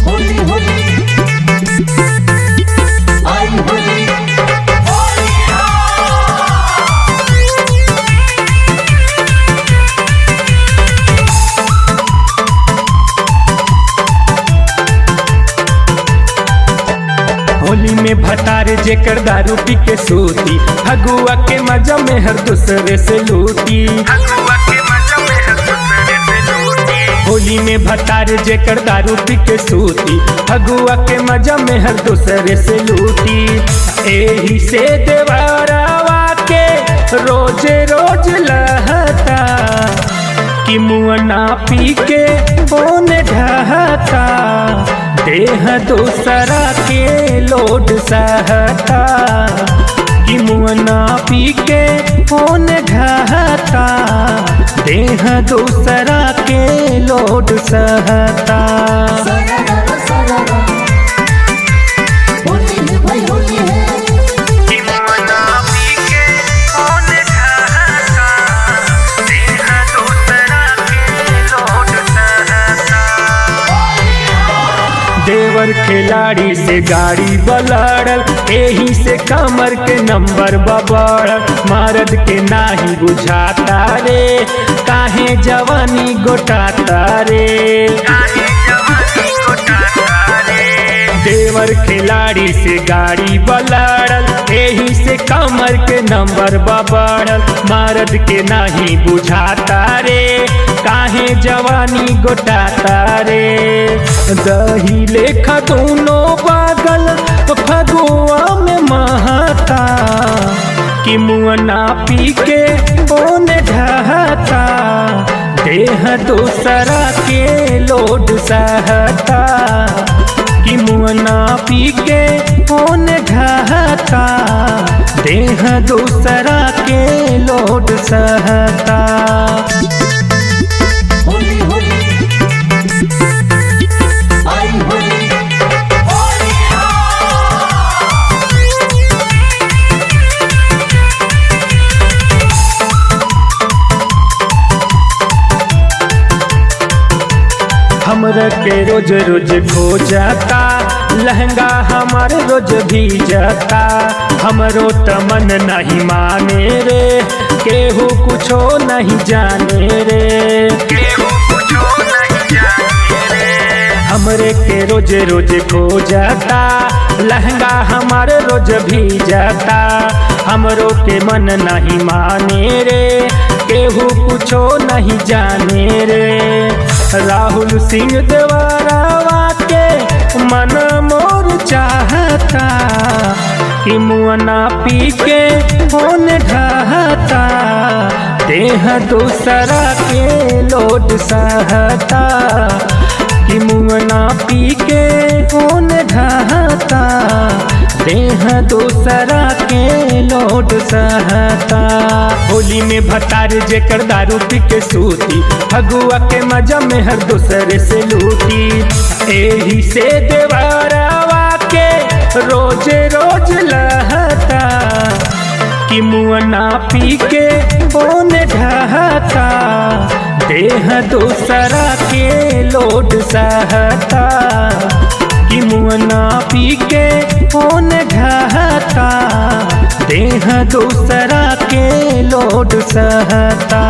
होली होली आई होली होली में भतारे जेकर दारू पी के सूती, फगुआ के मजा में हर दूसरे से लूटी। होली में भतारे जेकर दारू पी के सूती, फगुआ के मजा में हर दूसरे से लूटी। एही से देवरावा के रोज रोज लहता कि मुअना पी के बोन ढहता, देह दूसरा के लोड सहता कि मुअना पी के फोन ढहता, देह दूसरा के लोड सहता। होली है भाई होली है कि मुअना पी के फोन ढहता, देह दूसरा के लोड सहता। देवर खिलाड़ी से गाड़ी बलड़ल, एही से कमर के नंबर बबड़ल। मर्द के नाही बुझाता रे, काहे जवानी गोटाता रे। देवर खिलाड़ी से गाड़ी बलड़ल, एही से कमर के नंबर बबड़ल। मर्द के नाही बुझाता रे, काहे जवानी गोटाता रे। दही लेखा दोनों पागल फगुआ में महता कि मुअना पी के बोन ढहता, देह दूसरा के लोड सहता कि मुअना पी के बोन ढहता, देह दूसरा के लोड सहता। होली होली आई होली हमरा के रोज रोज खो जाता, लहंगा हमार रोज भी जाता। हमरो तमन नहीं माने रे, केहू कुछो नहीं जाने रे। हमरे के रोज रोज खो जाता, लहंगा हमार रोज भी जाता। हमरो के मन नहीं माने रे, केहू कुछो नहीं जाने रे। राहुल सिंह देवरावा के मन मोर चाहता कि मुअना पी के फोन ढहता, देह दूसरा के लोड सहता कि मुअना पी के फोन ढहता, देह दूसरा के लोड सहता। होली में भतार जेकर दारू पी के सूती, फगुआ के मजा में हर दूसरे से लूटी। एही से देवरावा के रोज रोज लहता कि मुअना पी के बोन ढहता, देह दूसरा के लोड सहता कि मुअना पी के फोन ढहता, देह दूसरा के लोड सहता।